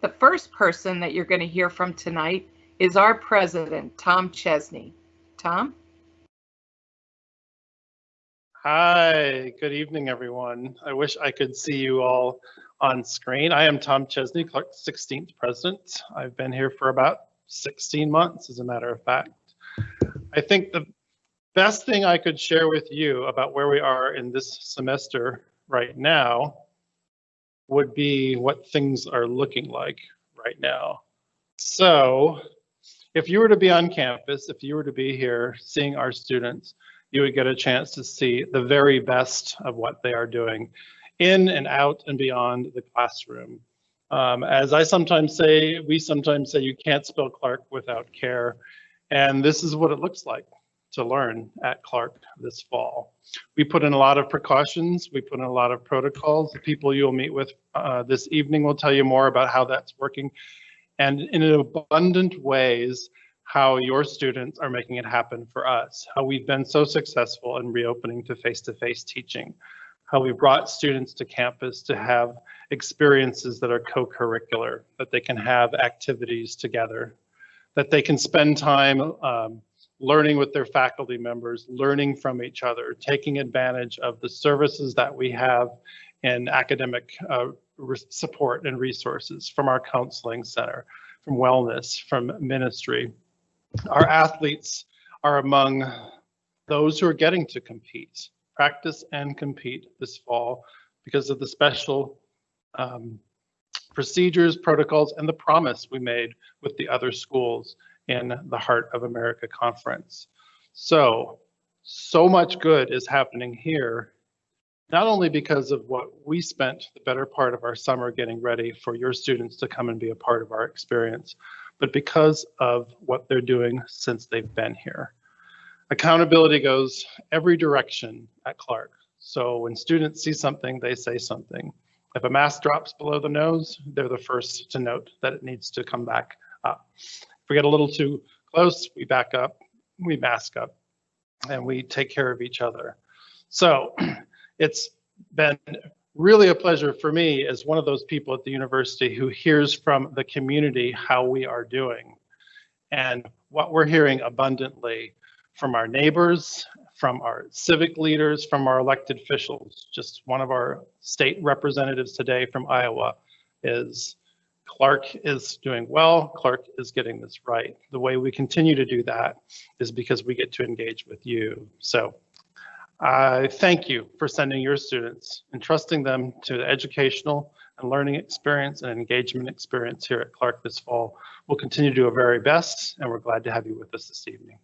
The first person that you're going to hear from tonight is our president, Thom Chesney. Thom? Hi, good evening, everyone. I wish I could see you all on screen. I am Thom Chesney, Clarke's 16th president. I've been here for about 16 months, as a matter of fact. I think the best thing I could share with you about where we are in this semester right now would be what things are looking like right now. So if you were to be on campus, if you were to be here seeing our students, you would get a chance to see the very best of what they are doing in and out and beyond the classroom. As I sometimes say, we sometimes say you can't spell Clarke without care. And this is what it looks like to learn at Clarke this fall. We put in a lot of precautions. We put in a lot of protocols. The people you'll meet with this evening will tell you more about how that's working. And in abundant ways, how your students are making it happen for us, how we've been so successful in reopening to face-to-face teaching, how we brought students to campus to have experiences that are co-curricular, that they can have activities together, that they can spend time learning with their faculty members, learning from each other, taking advantage of the services that we have in academic support and resources from our counseling center, from wellness, from ministry. Our athletes are among those who are getting to compete, practice and compete this fall because of the special procedures, protocols, and the promise we made with the other schools in the Heart of America Conference. So much good is happening here, not only because of what we spent the better part of our summer getting ready for your students to come and be a part of our experience, but because of what they're doing since they've been here. Accountability goes every direction at Clarke. So when students see something, they say something. If a mask drops below the nose, they're the first to note that it needs to come back up. If we get a little too close, we back up, we mask up, and we take care of each other. So it's been really a pleasure for me as one of those people at the university who hears from the community how we are doing. And what we're hearing abundantly from our neighbors, from our civic leaders, from our elected officials. Just one of our state representatives today from Iowa is Clarke is doing well, Clarke is getting this right. The way we continue to do that is because we get to engage with you. So I thank you for sending your students and trusting them to the educational and learning experience and engagement experience here at Clarke this fall. We'll continue to do our very best, and we're glad to have you with us this evening.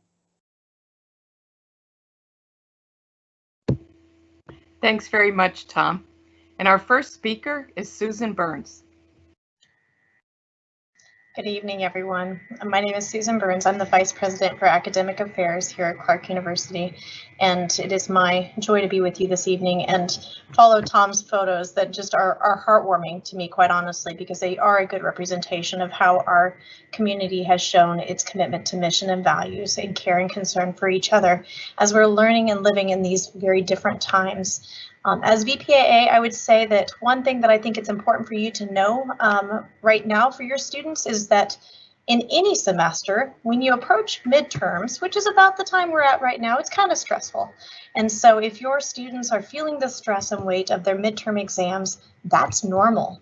Thanks very much, Thom. And our first speaker is Susan Burns. Good evening, everyone. My name is Susan Burns. I'm the Vice President for Academic Affairs here at Clarke University, and it is my joy to be with you this evening and follow Thom's photos that just are heartwarming to me, quite honestly, because they are a good representation of how our community has shown its commitment to mission and values and care and concern for each other as we're learning and living in these very different times. As VPAA, I would say that one thing that I think it's important for you to know right now for your students is that in any semester, when you approach midterms, which is about the time we're at right now, it's kind of stressful. And so if your students are feeling the stress and weight of their midterm exams, that's normal.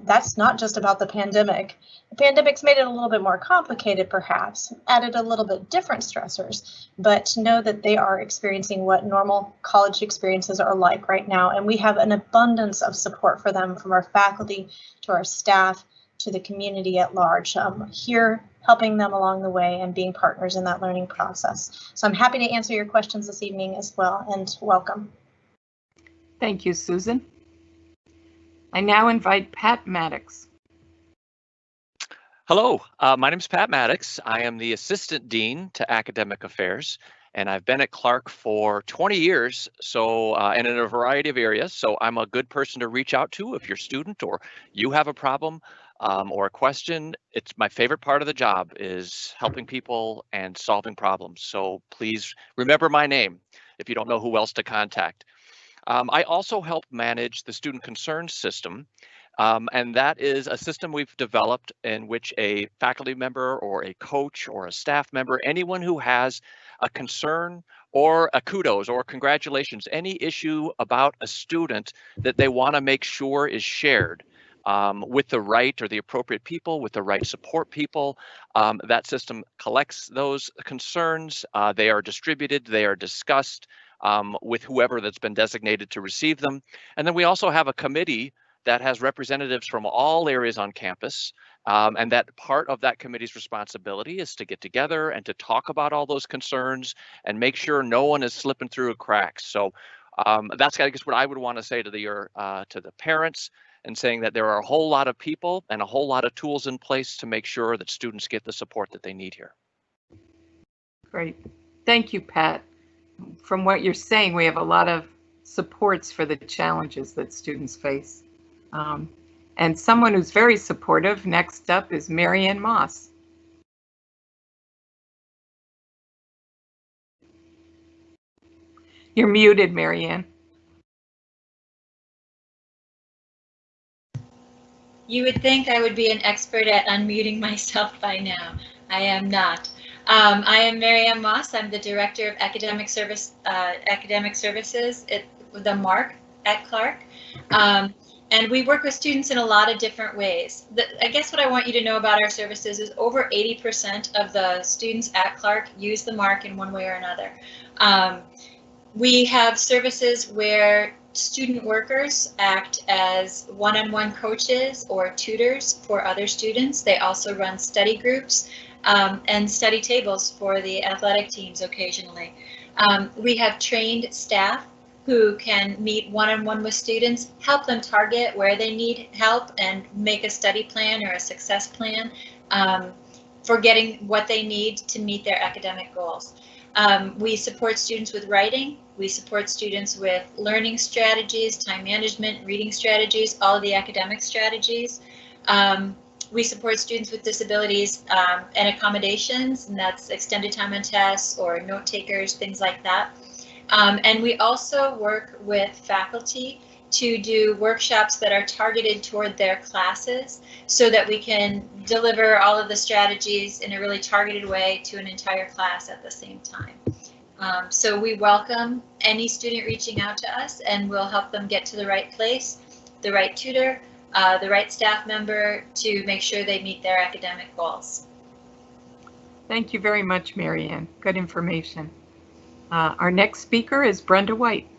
That's not just about the pandemic. The pandemic's made it a little bit more complicated, perhaps, added a little bit different stressors, but know that they are experiencing what normal college experiences are like right now. And we have an abundance of support for them from our faculty to our staff to the community at large, here helping them along the way and being partners in that learning process. So I'm happy to answer your questions this evening as well, and welcome. Thank you, Susan. I now invite Pat Maddox. Hello, my name is Pat Maddox. I am the Assistant Dean to Academic Affairs, and I've been at Clarke for 20 years, so and in a variety of areas. So I'm a good person to reach out to if you're a student or you have a problem or a question. It's my favorite part of the job is helping people and solving problems. So please remember my name if you don't know who else to contact. I also help manage the student concerns system. And that is a system we've developed in which a faculty member or a coach or a staff member, anyone who has a concern or a kudos or congratulations, any issue about a student that they want to make sure is shared with the right or the appropriate people, with the right support people. That system collects those concerns. They are distributed, they are discussed with whoever that's been designated to receive them. And then we also have a committee that has representatives from all areas on campus. And that part of that committee's responsibility is to get together and to talk about all those concerns and make sure no one is slipping through a crack. So that's, I guess, what I would want to say to the parents, and saying that there are a whole lot of people and a whole lot of tools in place to make sure that students get the support that they need here. Great. Thank you, Pat. From what you're saying, we have a lot of supports for the challenges that students face. And someone who's very supportive, next up, is Marianne Moss. You're muted, Marianne. You would think I would be an expert at unmuting myself by now. I am not. I am Marianne Moss. I'm the Director of Academic Services at the MARC at Clarke. And we work with students in a lot of different ways. I guess what I want you to know about our services is over 80% of the students at Clarke use the MARC in one way or another. We have services where student workers act as one-on-one coaches or tutors for other students. They also run study groups and study tables for the athletic teams occasionally. We have trained staff who can meet one-on-one with students, help them target where they need help, and make a study plan or a success plan for getting what they need to meet their academic goals. We support students with writing. We support students with learning strategies, time management, reading strategies, all of the academic strategies. We support students with disabilities and accommodations, and that's extended time on tests or note takers, things like that. And we also work with faculty to do workshops that are targeted toward their classes so that we can deliver all of the strategies in a really targeted way to an entire class at the same time. So we welcome any student reaching out to us, and we'll help them get to the right place, the right tutor, the right staff member to make sure they meet their academic goals. Thank you very much, Marianne. Good information. Our next speaker is Brenda White.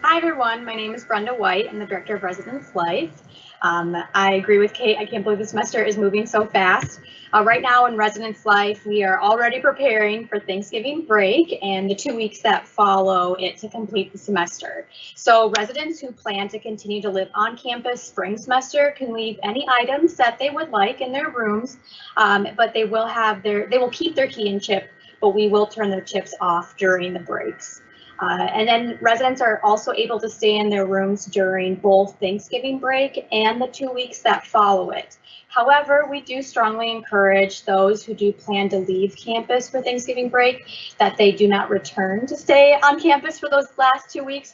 Hi everyone, my name is Brenda White. I'm the Director of Residence Life. I agree with Kate. I can't believe the semester is moving so fast. Right now in Residence Life, we are already preparing for Thanksgiving break and the 2 weeks that follow it to complete the semester. So residents who plan to continue to live on campus spring semester can leave any items that they would like in their rooms, but they will keep their key and chip, but we will turn their chips off during the breaks. And then residents are also able to stay in their rooms during both Thanksgiving break and the 2 weeks that follow it. However, we do strongly encourage those who do plan to leave campus for Thanksgiving break that they do not return to stay on campus for those last 2 weeks,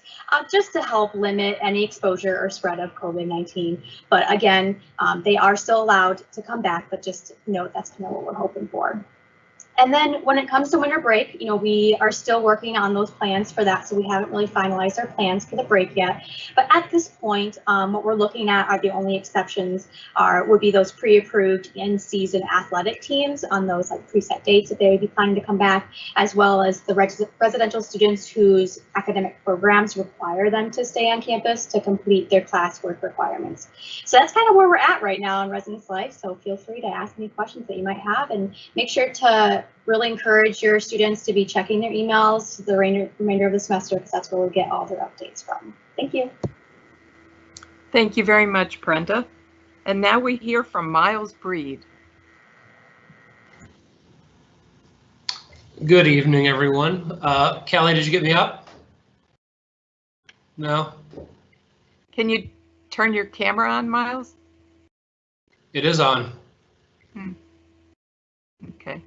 just to help limit any exposure or spread of COVID-19. But again, they are still allowed to come back, but just note that's kind of what we're hoping for. And then when it comes to winter break, we are still working on those plans for that. So we haven't really finalized our plans for the break yet. But at this point, what we're looking at are the only exceptions would be those pre-approved in-season athletic teams on those like preset dates that they would be planning to come back, as well as the residential students whose academic programs require them to stay on campus to complete their classwork requirements. So that's kind of where we're at right now in Residence Life. So feel free to ask any questions that you might have, and make sure to really encourage your students to be checking their emails the remainder of the semester, because that's where we get all their updates from. Thank you. Thank you very much, Brenda. And now we hear from Miles Breed. Good evening, everyone. Callie, did you get me up? No? Can you turn your camera on, Miles? It is on. Okay.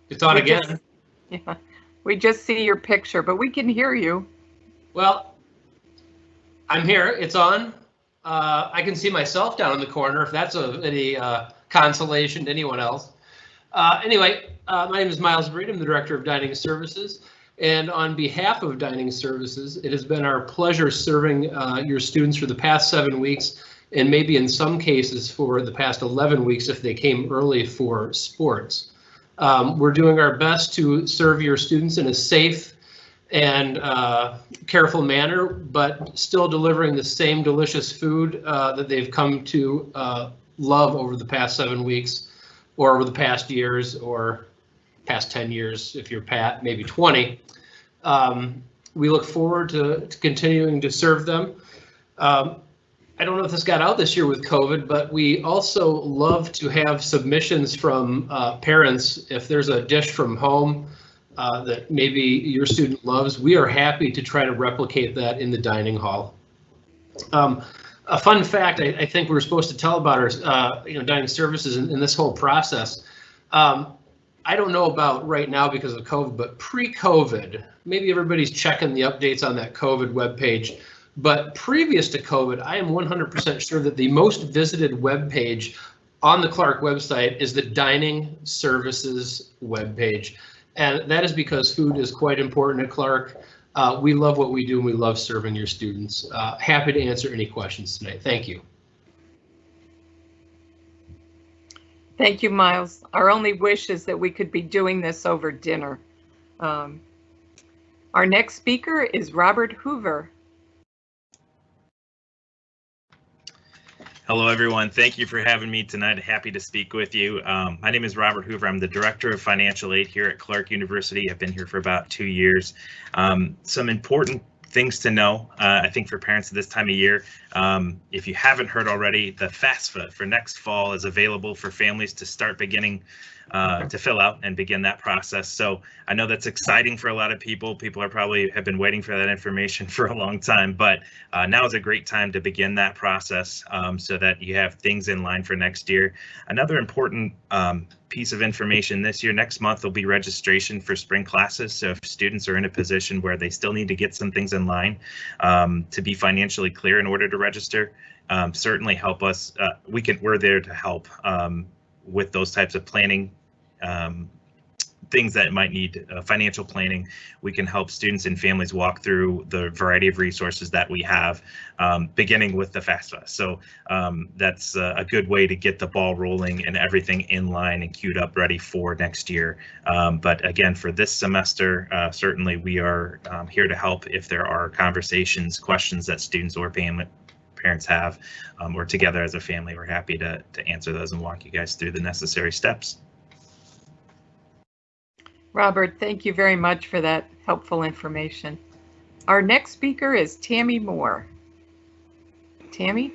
It's on again. Yeah, we just see your picture, but we can hear you. Well, I'm here. It's on. I can see myself down in the corner if that's of any consolation to anyone else. Anyway, my name is Miles Breed. I'm the Director of Dining Services. And on behalf of Dining Services, it has been our pleasure serving your students for the past 7 weeks, and maybe in some cases for the past 11 weeks if they came early for sports. We're doing our best to serve your students in a safe and careful manner, but still delivering the same delicious food that they've come to love over the past 7 weeks, or over the past years, or past 10 years if you're Pat, maybe 20. We look forward to continuing to serve them. I don't know if this got out this year with COVID, but we also love to have submissions from parents. If there's a dish from home that maybe your student loves, we are happy to try to replicate that in the dining hall. A fun fact I think we're supposed to tell about our dining services in this whole process. I don't know about right now because of COVID, but pre-COVID, maybe everybody's checking the updates on that COVID webpage. But previous to COVID, I am 100% sure that the most visited webpage on the Clarke website is the dining services webpage. And that is because food is quite important at Clarke. We love what we do and we love serving your students. Happy to answer any questions tonight. Thank you. Thank you, Miles. Our only wish is that we could be doing this over dinner. Our next speaker is Robert Hoover. Hello, everyone. Thank you for having me tonight. Happy to speak with you. My name is Robert Hoover. I'm the Director of Financial Aid here at Clarke University. I've been here for about 2 years. Some important things to know, I think, for parents at this time of year. If you haven't heard already, the FAFSA for next fall is available for families to start beginning to fill out and begin that process. So I know that's exciting for a lot of people. People are probably have been waiting for that information for a long time, but now is a great time to begin that process so that you have things in line for next year. Another important piece of information this year, next month will be registration for spring classes. So if students are in a position where they still need to get some things in line to be financially clear in order to register, certainly help us. We're there to help with those types of planning, things that might need financial planning. We can help students and families walk through the variety of resources that we have, beginning with the FAFSA. So that's a good way to get the ball rolling and everything in line and queued up ready for next year. But again, for this semester, certainly we are here to help if there are conversations, questions that students or parents have, or together as a family, we're happy to answer those and walk you guys through the necessary steps. Robert, thank you very much for that helpful information. Our next speaker is Tammy Moore. Tammy?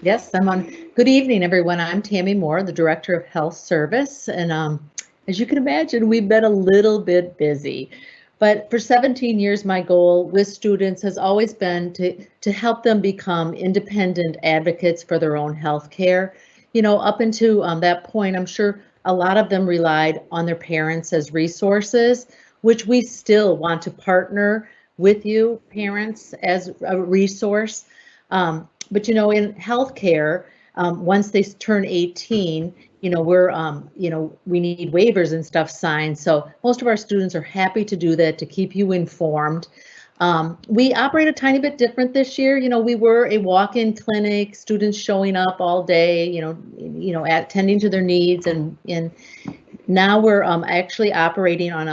Yes, I'm on. Good evening, everyone. I'm Tammy Moore, the Director of Health Service. And as you can imagine, we've been a little bit busy. But for 17 years, my goal with students has always been to help them become independent advocates for their own health care. You know, up until that point, I'm sure a lot of them relied on their parents as resources, which we still want to partner with you, parents, as a resource. But, you know, in healthcare, once they turn 18, you know, we need waivers and stuff signed. So most of our students are happy to do that to keep you informed. We operate a tiny bit different this year. You know, we were a walk-in clinic, students showing up all day, you know, attending to their needs, and now we're actually operating on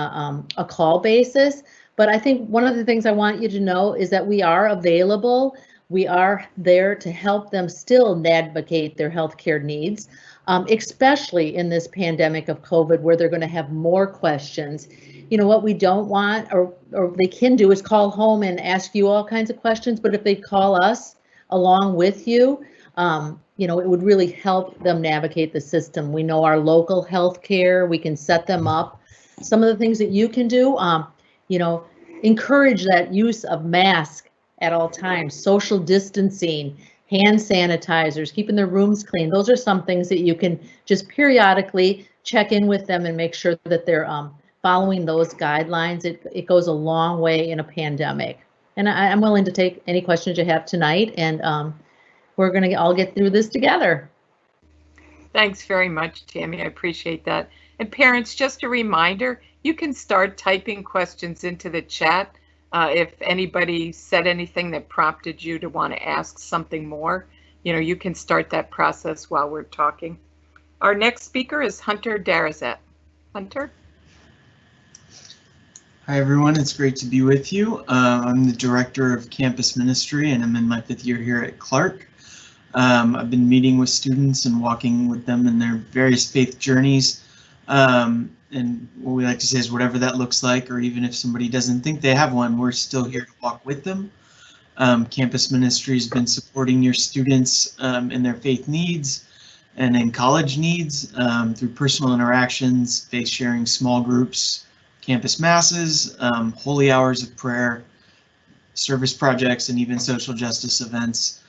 a call basis. But I think one of the things I want you to know is that we are available. We are there to help them still navigate their healthcare needs, especially in this pandemic of COVID, where they're going to have more questions. You know, what we don't want, or they can do, is call home and ask you all kinds of questions. But if they call us along with you, you know, it would really help them navigate the system. We know our local healthcare. We can set them up. Some of the things that you can do, you know, encourage that use of masks at all times, social distancing, hand sanitizers, keeping their rooms clean. Those are some things that you can just periodically check in with them and make sure that they're following those guidelines. It goes a long way in a pandemic. And I'm willing to take any questions you have tonight, and we're going to all get through this together. Thanks very much, Tammy. I appreciate that. And parents, just a reminder, you can start typing questions into the chat if anybody said anything that prompted you to want to ask something more. You can start that process while we're talking. Our next speaker is Hunter Darazet. Hunter? Hi, everyone. It's great to be with you. I'm the Director of Campus Ministry, and I'm in my 5th year here at Clarke. I've been meeting with students and walking with them in their various faith journeys. And what we like to say is whatever that looks like, or even if somebody doesn't think they have one, we're still here to walk with them. Campus Ministry has been supporting your students in their faith needs and in college needs through personal interactions, faith sharing small groups, campus masses, holy hours of prayer, service projects, and even social justice events,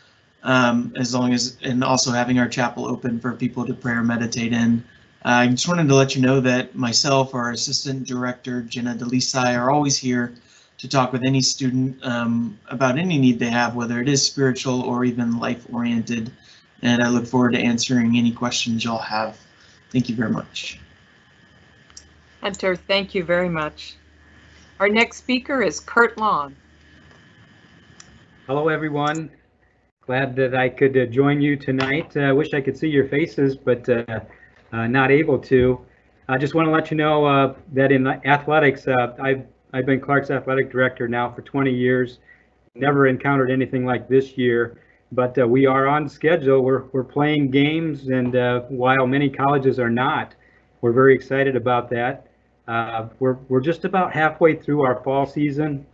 and also having our chapel open for people to pray or meditate in. I just wanted to let you know that myself, our Assistant Director, Jenna DeLisai, are always here to talk with any student about any need they have, whether it is spiritual or even life-oriented. And I look forward to answering any questions y'all have. Thank you very much. Hunter, thank you very much. Our next speaker is Kurt Long. Hello, everyone. Glad that I could join you tonight. I wish I could see your faces, but not able to. I just want to let you know that in athletics, I've been Clarke's athletic director now for 20 years. Never encountered anything like this year, but we are on schedule. We're playing games, and while many colleges are not, we're very excited about that. We're just about halfway through our fall season.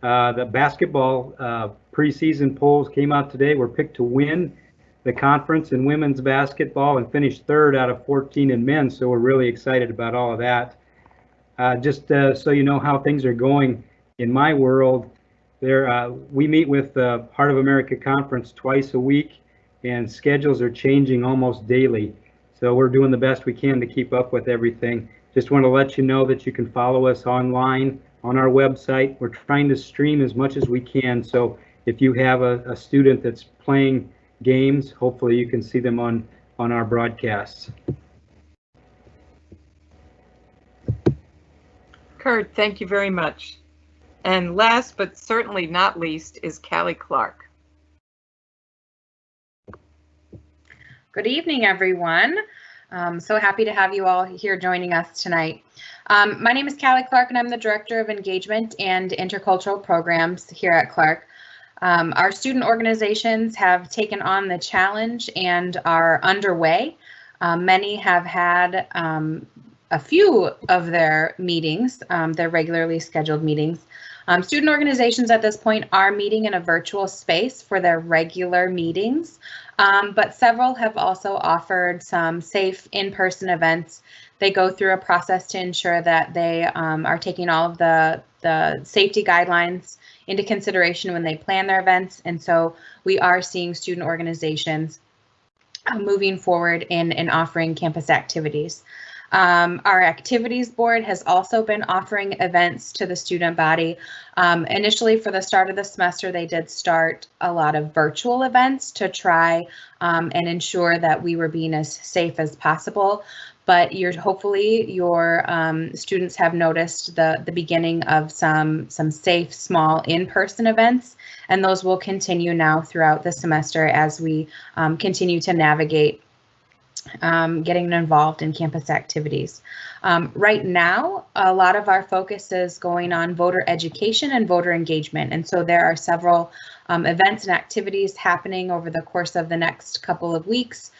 The basketball preseason polls came out today. We're picked to win the conference in women's basketball and finished 3rd out of 14 in men's, so we're really excited about all of that. Just so you know how things are going in my world, we meet with the Heart of America Conference twice a week, and schedules are changing almost daily. So we're doing the best we can to keep up with everything. Just want to let you know that you can follow us online on our website. We're trying to stream as much as we can, so if you have a student that's playing games, hopefully you can see them on our broadcasts. Kurt, thank you very much. And last but certainly not least is Callie Clarke. Good evening, everyone. So happy to have you all here joining us tonight. My name is Callie Clarke, and I'm the Director of Engagement and Intercultural Programs here at Clarke. Our student organizations have taken on the challenge and are underway. Many have had a few of their meetings, their regularly scheduled meetings. Student organizations at this point are meeting in a virtual space for their regular meetings, but several have also offered some safe in-person events. They go through a process to ensure that they are taking all of the safety guidelines into consideration when they plan their events, and so we are seeing student organizations moving forward in offering campus activities. Our activities board has also been offering events to the student body. Initially, for the start of the semester, they did start a lot of virtual events to try and ensure that we were being as safe as possible. But hopefully your students have noticed the beginning of some safe, small in-person events, and those will continue now throughout the semester as we continue to navigate getting involved in campus activities. Right now, a lot of our focus is going on voter education and voter engagement, and so there are several events and activities happening over the course of the next couple of weeks.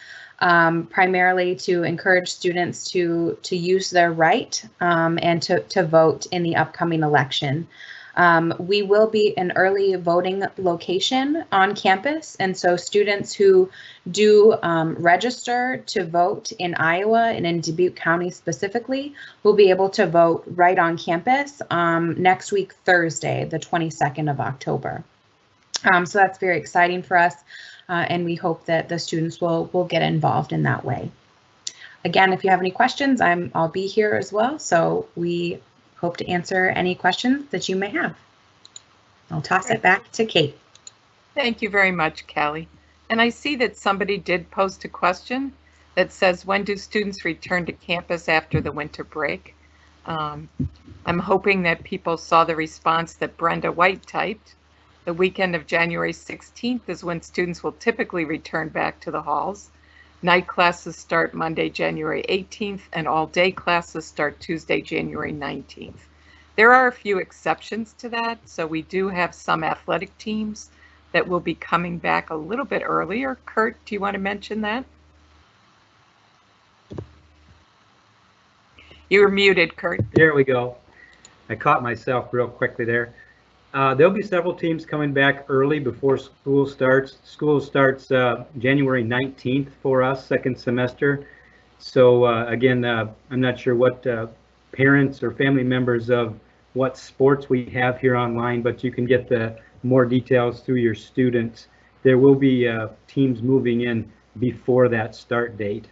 Primarily to encourage students to use their right and to vote in the upcoming election. We will be an early voting location on campus, and so students who do register to vote in Iowa and in Dubuque County specifically will be able to vote right on campus next week, Thursday, the 22nd of October. So that's very exciting for us. And we hope that the students will get involved in that way. Again, if you have any questions, I'll be here as well. So we hope to answer any questions that you may have. I'll toss it back to Kate. Thank you very much, Callie. And I see that somebody did post a question that says, when do students return to campus after the winter break? I'm hoping that people saw the response that Brenda White typed. The weekend of January 16th is when students will typically return back to the halls. Night classes start Monday, January 18th, and all-day classes start Tuesday, January 19th. There are a few exceptions to that, so we do have some athletic teams that will be coming back a little bit earlier. Kurt, do you want to mention that? You were muted, Kurt. There we go. I caught myself real quickly there. There'll be several teams coming back early before school starts. School starts January 19th for us, second semester. So again, I'm not sure what parents or family members of what sports we have here online, but you can get the more details through your students. There will be teams moving in before that start date.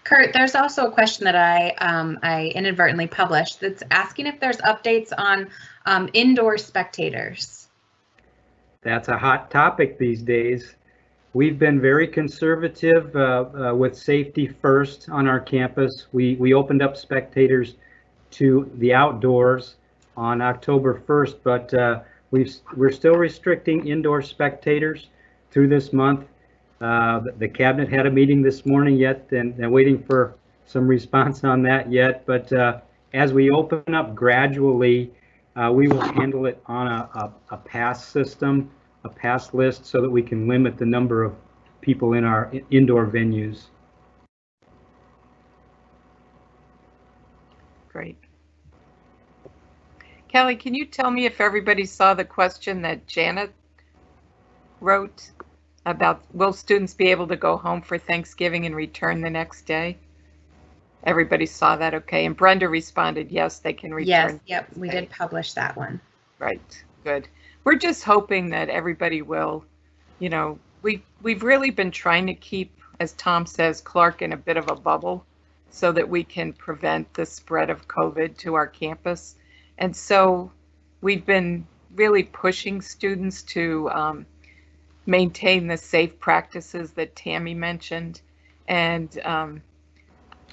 Kurt, there's also a question that I inadvertently published that's asking if there's updates on indoor spectators. That's a hot topic these days. We've been very conservative with safety first on our campus. We opened up spectators to the outdoors on October 1st, but we're still restricting indoor spectators through this month. The cabinet had a meeting this morning yet, and waiting for some response on that yet. But as we open up gradually, we will handle it on a pass system, a pass list, so that we can limit the number of people in our indoor venues. Great. Kelly, can you tell me if everybody saw the question that Janet wrote about will students be able to go home for Thanksgiving and return the next day? Everybody saw that, okay? And Brenda responded, yes, they can return. Yes, yep, we did publish that one. Right, good. We're just hoping that everybody will, you know, we've really been trying to keep, as Thom says, Clarke in a bit of a bubble so that we can prevent the spread of COVID to our campus. And so we've been really pushing students to maintain the safe practices that Tammy mentioned. And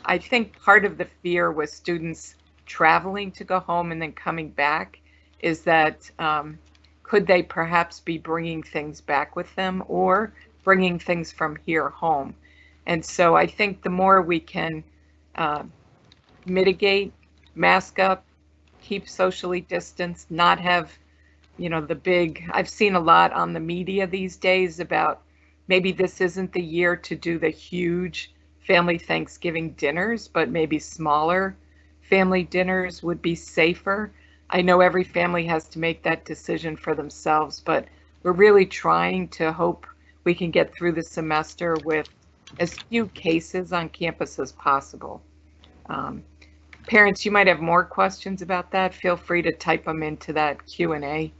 I think part of the fear with students traveling to go home and then coming back is that could they perhaps be bringing things back with them or bringing things from here home? And so I think the more we can mitigate, mask up, keep socially distanced, not have, you know, the big, I've seen a lot on the media these days about maybe this isn't the year to do the huge family Thanksgiving dinners, but maybe smaller family dinners would be safer. I know every family has to make that decision for themselves, but we're really trying to hope we can get through the semester with as few cases on campus as possible. Parents, you might have more questions about that. Feel free to type them into that Q&A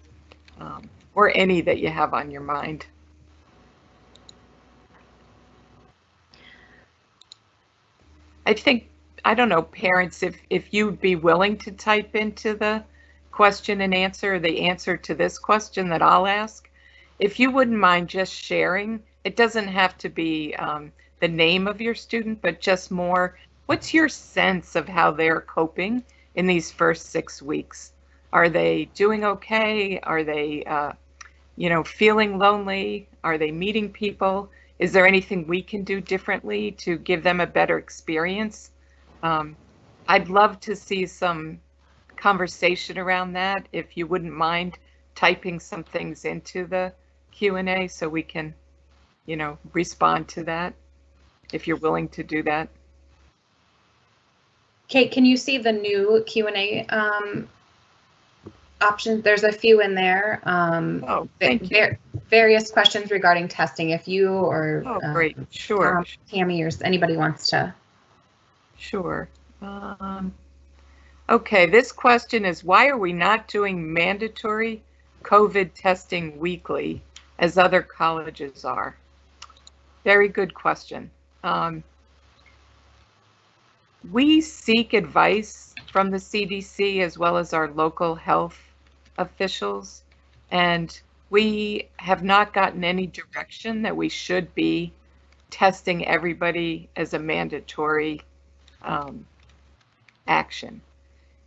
or any that you have on your mind. I think, I don't know, parents, if you'd be willing to type into the question and answer, the answer to this question that I'll ask, if you wouldn't mind just sharing, it doesn't have to be the name of your student, but just more, what's your sense of how they're coping in these first 6 weeks? Are they doing okay? Are they, you know, feeling lonely? Are they meeting people? Is there anything we can do differently to give them a better experience? I'd love to see some conversation around that. If you wouldn't mind typing some things into the Q&A so we can, you know, respond to that, if you're willing to do that. Kate, can you see the new Q&A options? There's a few in there. Oh, thank you. Various questions regarding testing. If you or great, sure. Tammy or anybody wants to. Sure. Okay, this question is, why are we not doing mandatory COVID testing weekly as other colleges are? Very good question. We seek advice from the CDC as well as our local health officials, and we have not gotten any direction that we should be testing everybody as a mandatory action.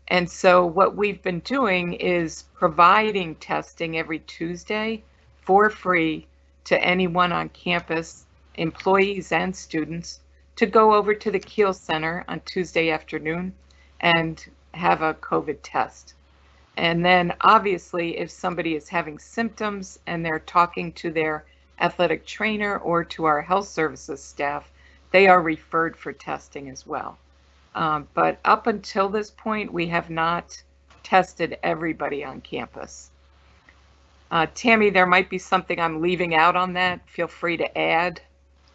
And so what we've been doing is providing testing every Tuesday for free to anyone on campus, employees and students, to go over to the Kiel Center on Tuesday afternoon and have a COVID test. And then obviously if somebody is having symptoms and they're talking to their athletic trainer or to our health services staff, they are referred for testing as well. But up until this point, we have not tested everybody on campus. Tammy, there might be something I'm leaving out on that. Feel free to add.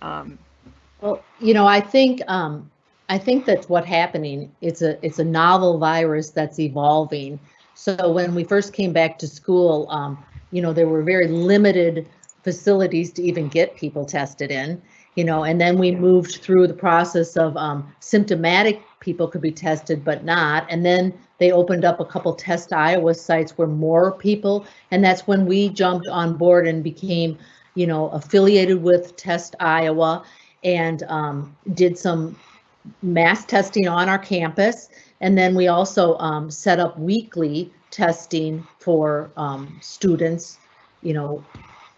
Well, you know, I think that's what's happening. It's a novel virus that's evolving. So when we first came back to school, you know, there were very limited facilities to even get people tested in, you know, and then we moved through the process of symptomatic people could be tested, but not. And then they opened up a couple Test Iowa sites where more people, and that's when we jumped on board and became, you know, affiliated with Test Iowa and did some mass testing on our campus. And then we also set up weekly testing for students, you know,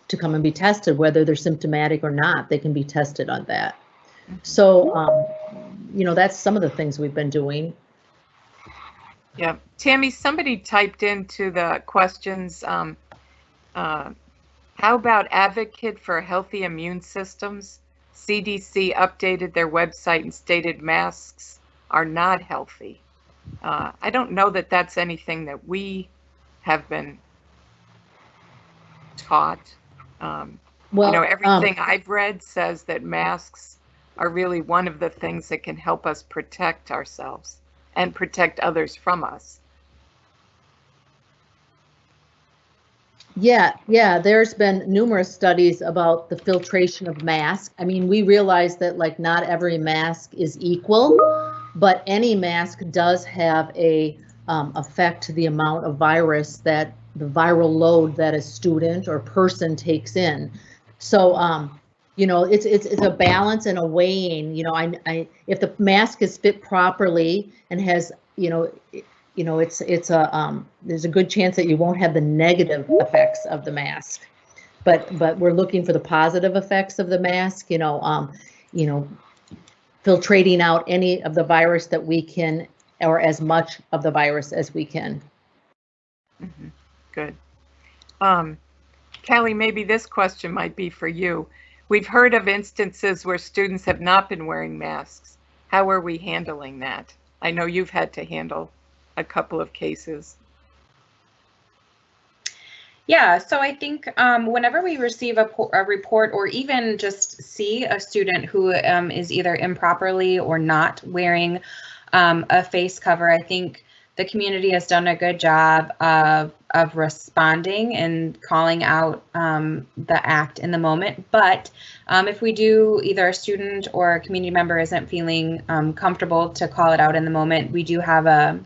to come and be tested, whether they're symptomatic or not, they can be tested on that. So, you know, that's some of the things we've been doing. Yeah, Tammy, somebody typed into the questions, how about Advocate for Healthy Immune Systems? CDC updated their website and stated masks are not healthy. I don't know that that's anything that we have been taught. Well, you know, everything I've read says that masks are really one of the things that can help us protect ourselves and protect others from us. Yeah, there's been numerous studies about the filtration of masks. I mean, we realize that like not every mask is equal, but any mask does have a effect to the amount of virus that the viral load that a student or person takes in. So, you know, it's a balance and a weighing. You know, I if the mask is fit properly and has, there's a good chance that you won't have the negative effects of the mask, but we're looking for the positive effects of the mask. Filtrating out any of the virus that we can, or as much of the virus as we can. Mm-hmm. Good. Callie, maybe this question might be for you. We've heard of instances where students have not been wearing masks. How are we handling that? I know you've had to handle a couple of cases. Yeah, so I think whenever we receive a report or even just see a student who is either improperly or not wearing a face cover, I think the community has done a good job of responding and calling out the act in the moment. But if we do, either a student or a community member isn't feeling comfortable to call it out in the moment, we do have a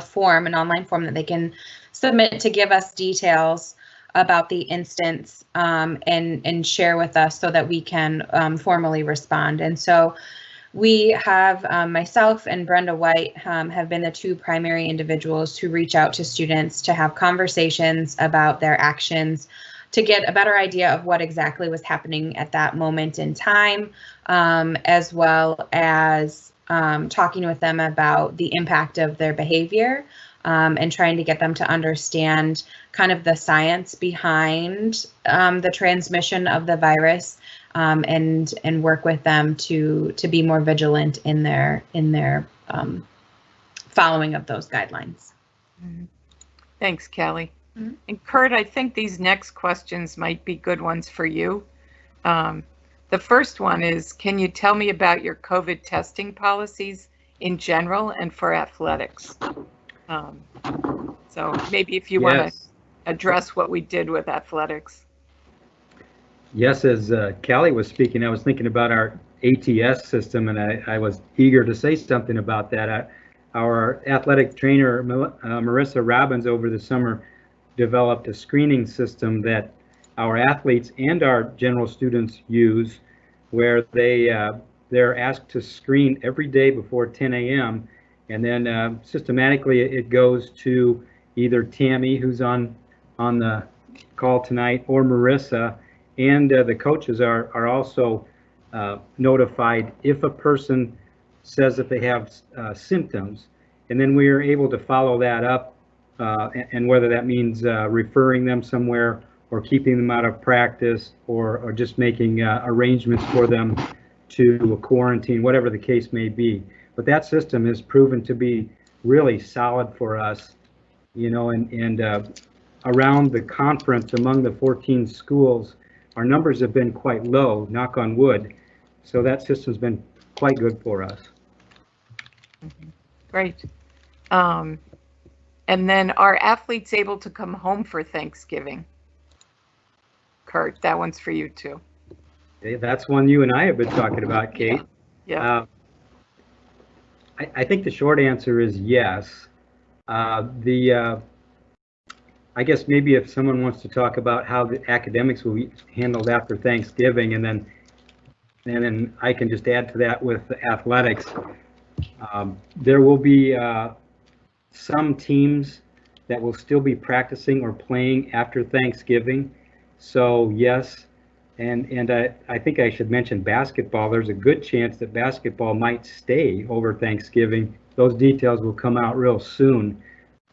form, an online form that they can submit to give us details about the instance and share with us so that we can formally respond. And so we have myself and Brenda White have been the two primary individuals who reach out to students to have conversations about their actions, to get a better idea of what exactly was happening at that moment in time, as well as talking with them about the impact of their behavior and trying to get them to understand kind of the science behind the transmission of the virus, and work with them to be more vigilant in their following of those guidelines. Mm-hmm. Thanks, Callie. Mm-hmm. And Kurt, I think these next questions might be good ones for you. The first one is, can you tell me about your COVID testing policies in general and for athletics? So maybe if you want to address what we did with athletics. Yes, as Callie was speaking, I was thinking about our ATS system, and I was eager to say something about that. our athletic trainer, Marissa Robbins, over the summer developed a screening system that our athletes and our general students use, where they're asked to screen every day before 10 a.m. and then systematically it goes to either Tammy, who's on the call tonight, or Marissa, and the coaches are also notified if a person says that they have symptoms, and then we are able to follow that up, and whether that means referring them somewhere or keeping them out of practice or just making arrangements for them to quarantine, whatever the case may be. But that system has proven to be really solid for us, you know, and around the conference among the 14 schools, our numbers have been quite low, knock on wood. So that system's been quite good for us. Great. And then are athletes able to come home for Thanksgiving? Kurt, that one's for you too. Okay, that's one you and I have been talking about, Kate. Yeah. I think the short answer is yes. I guess maybe if someone wants to talk about how the academics will be handled after Thanksgiving, and then I can just add to that with the athletics. There will be some teams that will still be practicing or playing after Thanksgiving. So yes, and I think I should mention basketball. There's a good chance that basketball might stay over Thanksgiving. Those details will come out real soon,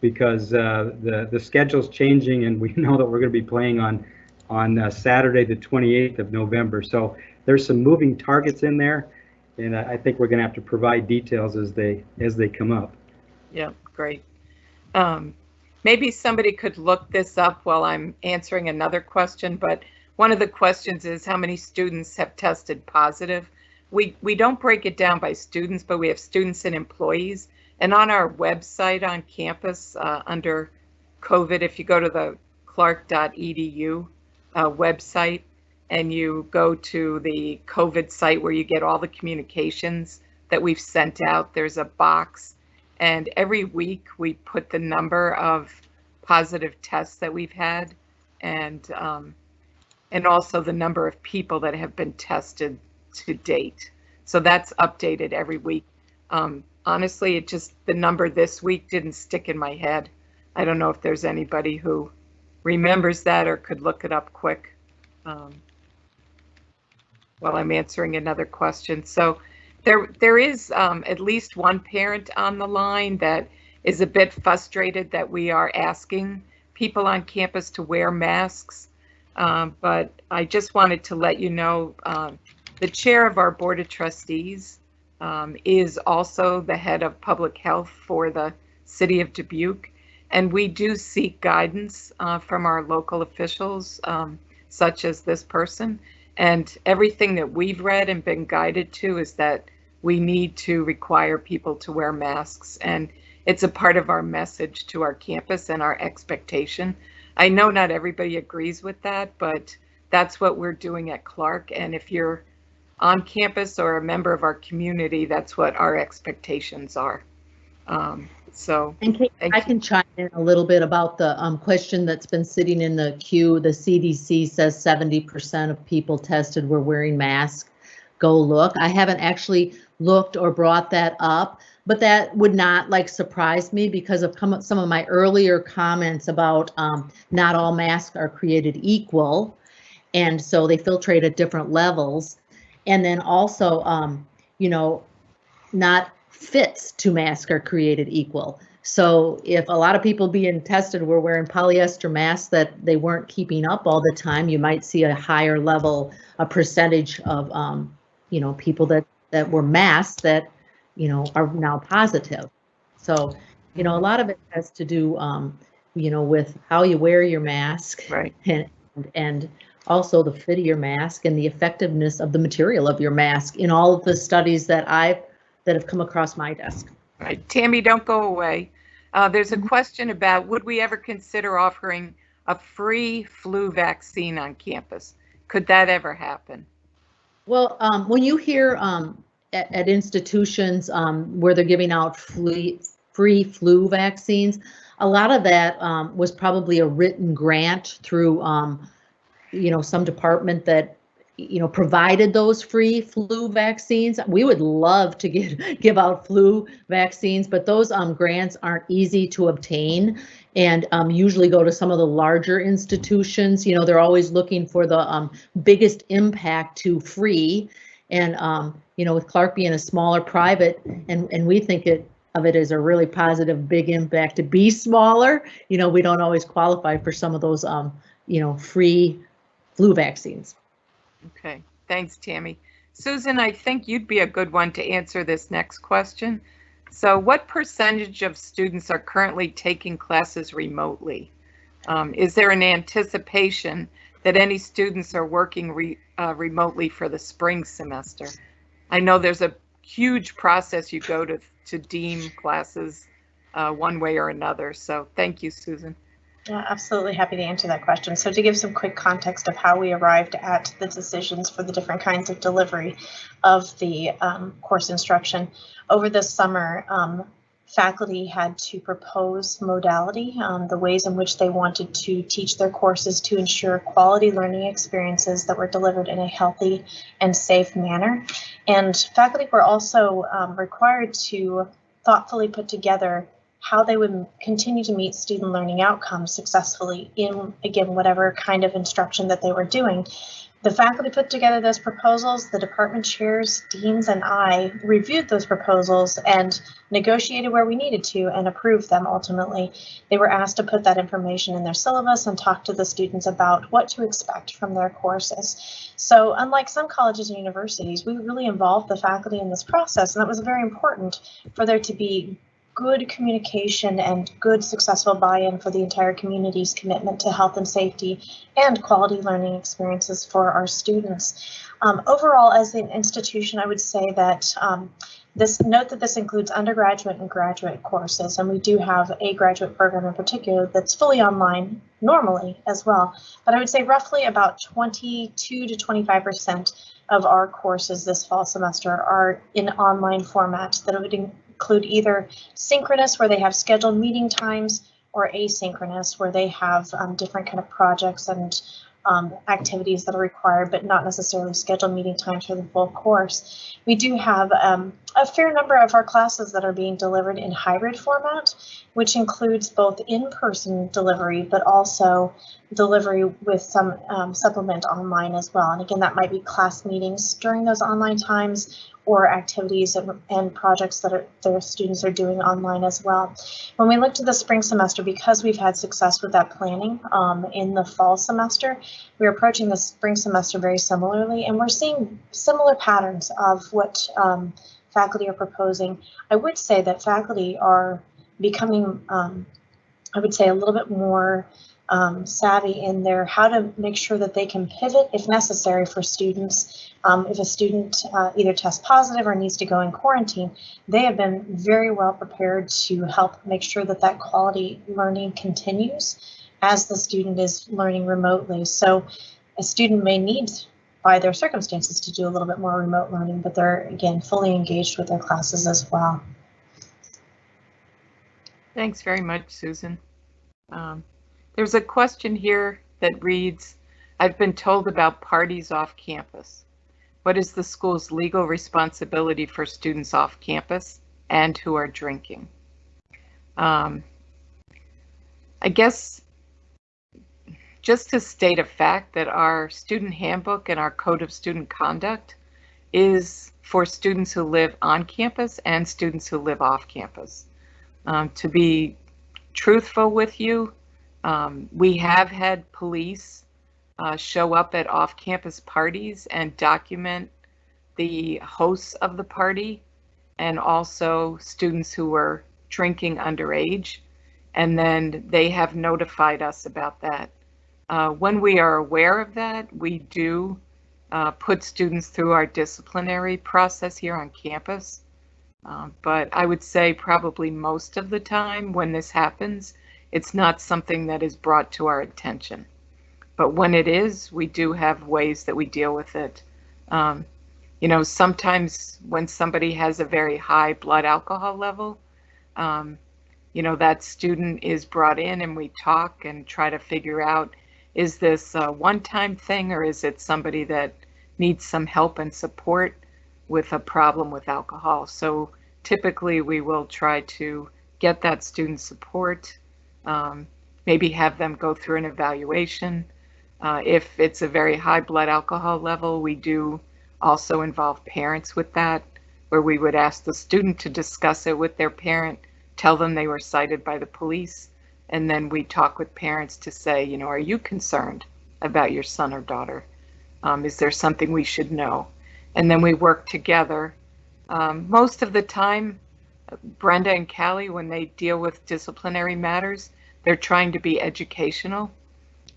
because the schedule's changing, and we know that we're going to be playing on Saturday, the 28th of November. So there's some moving targets in there, and I think we're going to have to provide details as they come up. Yeah, great. Maybe somebody could look this up while I'm answering another question, but one of the questions is how many students have tested positive. We don't break it down by students, but we have students and employees. And on our website on campus, under COVID, if you go to the clarke.edu website and you go to the COVID site where you get all the communications that we've sent out, there's a box. And every week we put the number of positive tests that we've had, and also the number of people that have been tested to date. So that's updated every week. Honestly, the number this week didn't stick in my head. I don't know if there's anybody who remembers that or could look it up quick while I'm answering another question. So there is at least one parent on the line that is a bit frustrated that we are asking people on campus to wear masks. But I just wanted to let you know, the chair of our Board of Trustees is also the head of public health for the city of Dubuque. And we do seek guidance from our local officials, such as this person. And everything that we've read and been guided to is that we need to require people to wear masks. And it's a part of our message to our campus and our expectation. I know not everybody agrees with that, but that's what we're doing at Clarke. And if you're on campus or a member of our community, that's what our expectations are. And Kate, I can chime in a little bit about the question that's been sitting in the queue. The CDC says 70% of people tested were wearing masks. Go look. I haven't actually looked or brought that up, but that would not surprise me because of some of my earlier comments about not all masks are created equal, and so they filtrate at different levels. And then also, not fits to mask are created equal. So if a lot of people being tested were wearing polyester masks that they weren't keeping up all the time, you might see a higher level, a percentage of, people that were masked that, are now positive. So, a lot of it has to do, with how you wear your mask, right, and also the fit of your mask and the effectiveness of the material of your mask in all of the studies that have come across my desk. Right. Tammy, don't go away. There's a question about, would we ever consider offering a free flu vaccine on campus? Could that ever happen? Well, when you hear at institutions where they're giving out free flu vaccines, a lot of that was probably a written grant through, some department that, provided those free flu vaccines. We would love to give out flu vaccines, but those grants aren't easy to obtain and usually go to some of the larger institutions. They're always looking for the biggest impact to free. And, with Clarke being a smaller private, and we think of it as a really positive, big impact to be smaller, we don't always qualify for some of those, free flu vaccines. Okay, thanks, Tammy. Susan, I think you'd be a good one to answer this next question. So what percentage of students are currently taking classes remotely? Is there an anticipation that any students are working remotely for the spring semester? I know there's a huge process you go to deem classes one way or another. So thank you, Susan. Yeah, absolutely happy to answer that question. So to give some quick context of how we arrived at the decisions for the different kinds of delivery of the course instruction, over this summer, faculty had to propose modality, the ways in which they wanted to teach their courses to ensure quality learning experiences that were delivered in a healthy and safe manner. And faculty were also required to thoughtfully put together how they would continue to meet student learning outcomes successfully in, again, whatever kind of instruction that they were doing. The faculty put together those proposals, the department chairs, deans, and I reviewed those proposals and negotiated where we needed to and approved them ultimately. They were asked to put that information in their syllabus and talk to the students about what to expect from their courses. So unlike some colleges and universities, we really involved the faculty in this process, and that was very important for there to be good communication and good successful buy-in for the entire community's commitment to health and safety and quality learning experiences for our students. Overall, as an institution, I would say that this includes undergraduate and graduate courses, and we do have a graduate program in particular that's fully online normally as well. But I would say roughly about 22 to 25% of our courses this fall semester are in online format that would include either synchronous, where they have scheduled meeting times, or asynchronous, where they have different kind of projects and activities that are required, but not necessarily scheduled meeting times for the full course. We do have a fair number of our classes that are being delivered in hybrid format, which includes both in-person delivery, but also delivery with some supplement online as well. And again, that might be class meetings during those online times, or activities and projects that their students are doing online as well. When we look to the spring semester, because we've had success with that planning in the fall semester, we're approaching the spring semester very similarly, and we're seeing similar patterns of what faculty are proposing. I would say that faculty are becoming, I would say, a little bit more savvy in their how to make sure that they can pivot if necessary for students. If a student either tests positive or needs to go in quarantine, they have been very well prepared to help make sure that that quality learning continues as the student is learning remotely. So a student may need, by their circumstances, to do a little bit more remote learning, but they're, again, fully engaged with their classes as well. Thanks very much, Susan. There's a question here that reads, I've been told about parties off campus. What is the school's legal responsibility for students off campus and who are drinking? I guess just to state a fact that our student handbook and our code of student conduct is for students who live on campus and students who live off campus. To be truthful with you, we have had police show up at off-campus parties and document the hosts of the party and also students who were drinking underage, and then they have notified us about that. When we are aware of that, we do put students through our disciplinary process here on campus. But I would say probably most of the time when this happens, it's not something that is brought to our attention. But when it is, we do have ways that we deal with it. You know, sometimes when somebody has a very high blood alcohol level, you know, that student is brought in and we talk and try to figure out, is this a one-time thing or is it somebody that needs some help and support with a problem with alcohol? So typically we will try to get that student support, maybe have them go through an evaluation. If it's a very high blood alcohol level, we do also involve parents with that, where we would ask the student to discuss it with their parent, tell them they were cited by the police, and then we talk with parents to say, you know, are you concerned about your son or daughter? Is there something we should know? And then we work together. Most of the time, Brenda and Callie, when they deal with disciplinary matters, they're trying to be educational.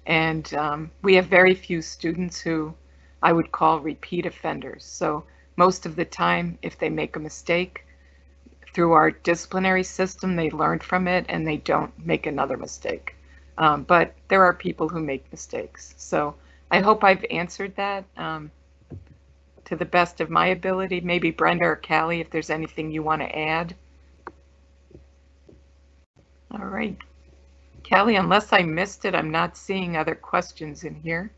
And we have very few students who I would call repeat offenders. So most of the time, if they make a mistake, through our disciplinary system, they learn from it and they don't make another mistake. But there are people who make mistakes. So I hope I've answered that to the best of my ability. Maybe Brenda or Callie, if there's anything you want to add. All right. Callie, unless I missed it, I'm not seeing other questions in here.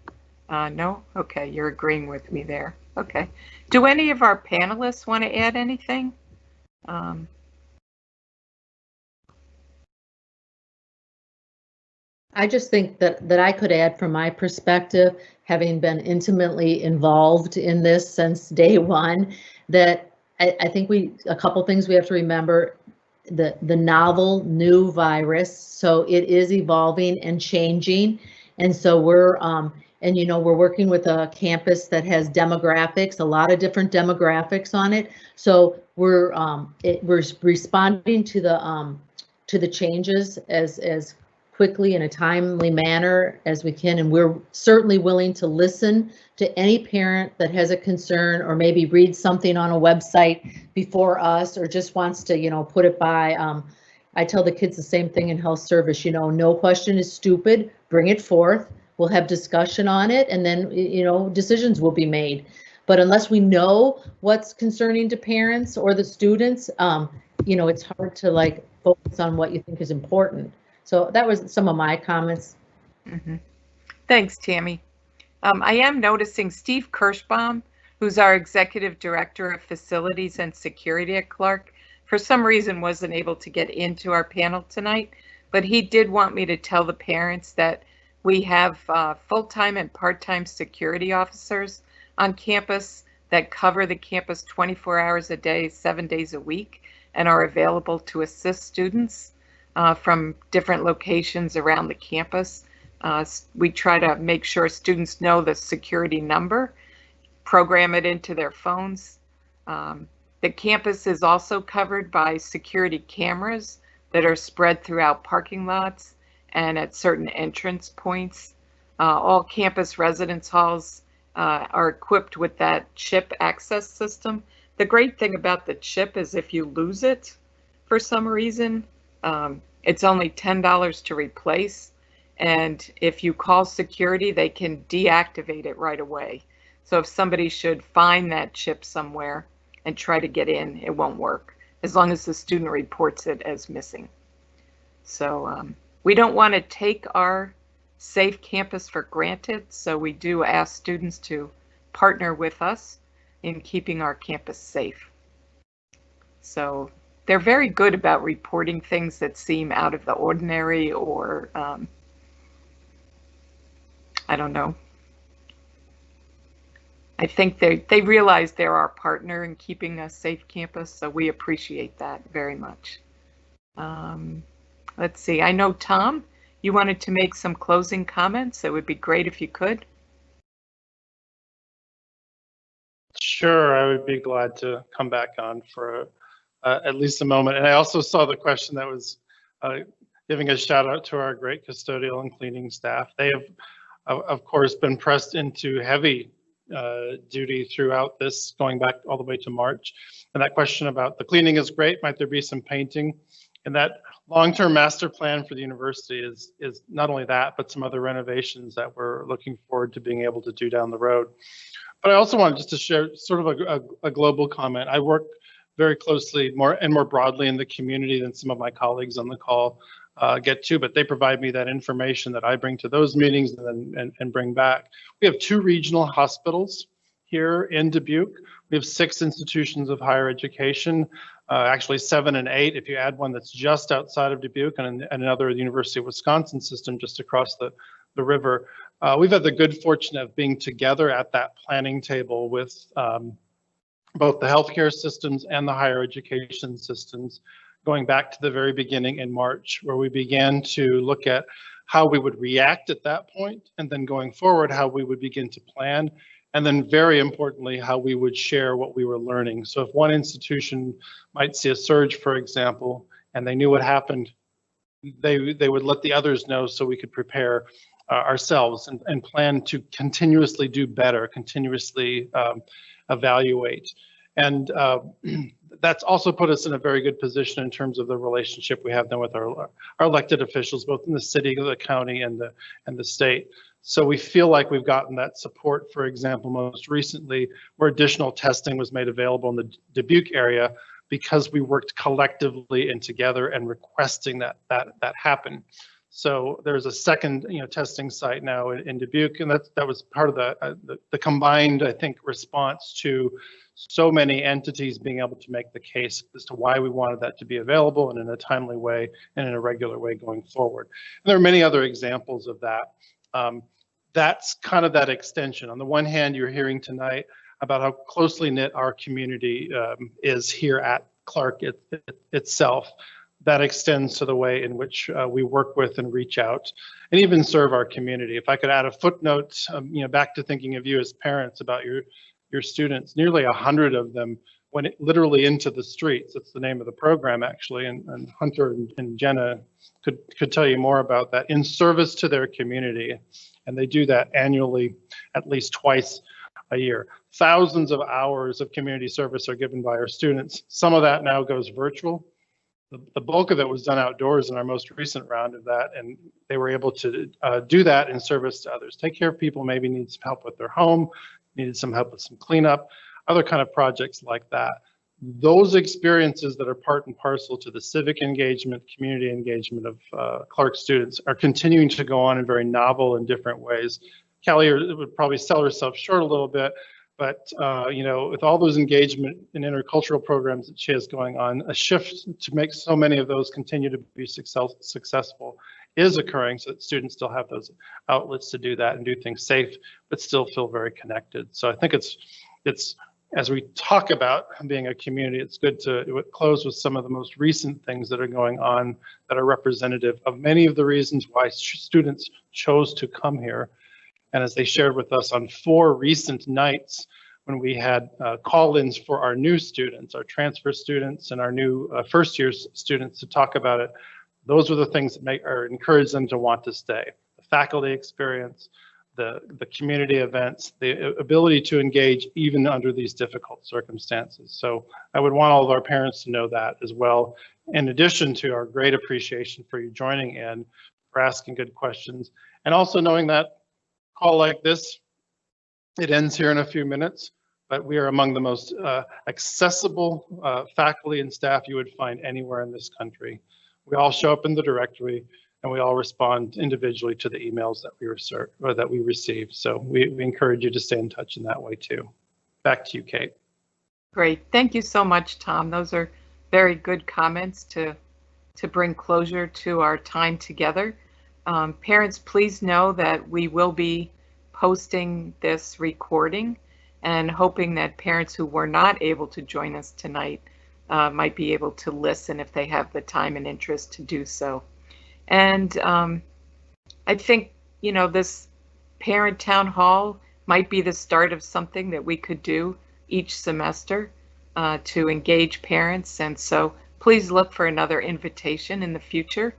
No? Okay, you're agreeing with me there. Okay. Do any of our panelists want to add anything? I just think that I could add from my perspective, having been intimately involved in this since day one, that I think a couple things we have to remember. The novel new virus, so it is evolving and changing, and so we're and you know, we're working with a campus that has demographics, a lot of different demographics on it, so we're responding to the changes as quickly in a timely manner as we can, and we're certainly willing to listen to any parent that has a concern or maybe read something on a website before us or just wants to, you know, put it by. I tell the kids the same thing in health service, you know, no question is stupid, bring it forth, we'll have discussion on it, and then, you know, decisions will be made. But unless we know what's concerning to parents or the students, you know, it's hard to like focus on what you think is important. So that was some of my comments. Mm-hmm. Thanks, Tammy. I am noticing Steve Kirschbaum, who's our Executive Director of Facilities and Security at Clarke, for some reason wasn't able to get into our panel tonight, but he did want me to tell the parents that we have full-time and part-time security officers on campus that cover the campus 24 hours a day, 7 days a week, and are available to assist students from different locations around the campus. We try to make sure students know the security number, program it into their phones. The campus is also covered by security cameras that are spread throughout parking lots and at certain entrance points. All campus residence halls are equipped with that chip access system. The great thing about the chip is if you lose it for some reason, it's only $10 to replace. And if you call security, they can deactivate it right away. So if somebody should find that chip somewhere and try to get in, it won't work, as long as the student reports it as missing. So we don't want to take our safe campus for granted, so we do ask students to partner with us in keeping our campus safe. So they're very good about reporting things that seem out of the ordinary or, I don't know. I think they realize they're our partner in keeping a safe campus, so we appreciate that very much. Let's see, I know, Thom, you wanted to make some closing comments. It would be great if you could. Sure, I would be glad to come back on for at least a moment. And I also saw the question that was giving a shout out to our great custodial and cleaning staff. They have, of course, been pressed into heavy duty throughout this, going back all the way to March. And that question about the cleaning is great. Might there be some painting? And that long-term master plan for the university is not only that, but some other renovations that we're looking forward to being able to do down the road. But I also wanted just to share sort of a global comment. I work very closely more broadly in the community than some of my colleagues on the call get to, but they provide me that information that I bring to those meetings and bring back. We have 2 regional hospitals here in Dubuque. We have 6 institutions of higher education, actually 7 and 8 if you add one that's just outside of Dubuque and another at the University of Wisconsin system just across the river. We've had the good fortune of being together at that planning table with both the healthcare systems and the higher education systems, going back to the very beginning in March, where we began to look at how we would react at that point, and then going forward, how we would begin to plan, and then very importantly, how we would share what we were learning. So if one institution might see a surge, for example, and they knew what happened, they would let the others know so we could prepare ourselves and plan to continuously do better, continuously evaluate. And that's also put us in a very good position in terms of the relationship we have then with our elected officials, both in the city, the county, and the state. So we feel like we've gotten that support, for example, most recently, where additional testing was made available in the Dubuque area because we worked collectively and together and requesting that happen. So there's a second, testing site now in Dubuque, and that was part of the combined, I think, response to so many entities being able to make the case as to why we wanted that to be available and in a timely way and in a regular way going forward. And there are many other examples of that. That's kind of that extension. On the one hand, you're hearing tonight about how closely knit our community is here at Clarke itself. That extends to the way in which we work with and reach out and even serve our community. If I could add a footnote, back to thinking of you as parents about your students, nearly 100 of them went literally into the streets. That's the name of the program, actually, and Hunter and Jenna could tell you more about that, in service to their community. And they do that annually, at least twice a year. Thousands of hours of community service are given by our students. Some of that now goes virtual. The bulk of it was done outdoors in our most recent round of that, and they were able to do that in service to others. Take care of people, maybe need some help with their home, needed some help with some cleanup, other kind of projects like that. Those experiences that are part and parcel to the civic engagement, community engagement of Clarke students are continuing to go on in very novel and different ways. Callie would probably sell herself short a little bit, but with all those engagement and intercultural programs that she has going on, a shift to make so many of those continue to be successful is occurring, so that students still have those outlets to do that and do things safe, but still feel very connected. So I think it's as we talk about being a community, it's good to close with some of the most recent things that are going on that are representative of many of the reasons why students chose to come here. And as they shared with us on 4 recent nights when we had call-ins for our new students, our transfer students and our new first-year students to talk about it, those are the things that encourage them to want to stay. The faculty experience, the community events, the ability to engage even under these difficult circumstances. So I would want all of our parents to know that as well, in addition to our great appreciation for you joining in, for asking good questions, and also knowing that call like this, it ends here in a few minutes, but we are among the most accessible faculty and staff you would find anywhere in this country. We all show up in the directory and we all respond individually to the emails that we receive. So we encourage you to stay in touch in that way too. Back to you, Kate. Great. Thank you so much, Thom. Those are very good comments to bring closure to our time together. Parents, please know that we will be posting this recording and hoping that parents who were not able to join us tonight might be able to listen if they have the time and interest to do so. And I think, this parent town hall might be the start of something that we could do each semester to engage parents. And so please look for another invitation in the future.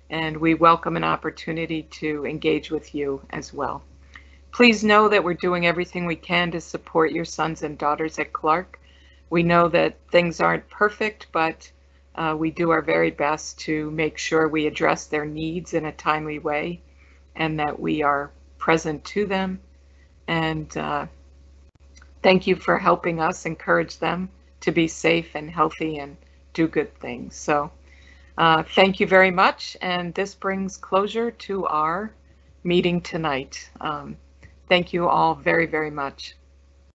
And we welcome an opportunity to engage with you as well. Please know that we're doing everything we can to support your sons and daughters at Clarke. We know that things aren't perfect, but we do our very best to make sure we address their needs in a timely way and that we are present to them. And Thank you for helping us encourage them to be safe and healthy and do good things. So thank you very much. And this brings closure to our meeting tonight. Thank you all very, very much.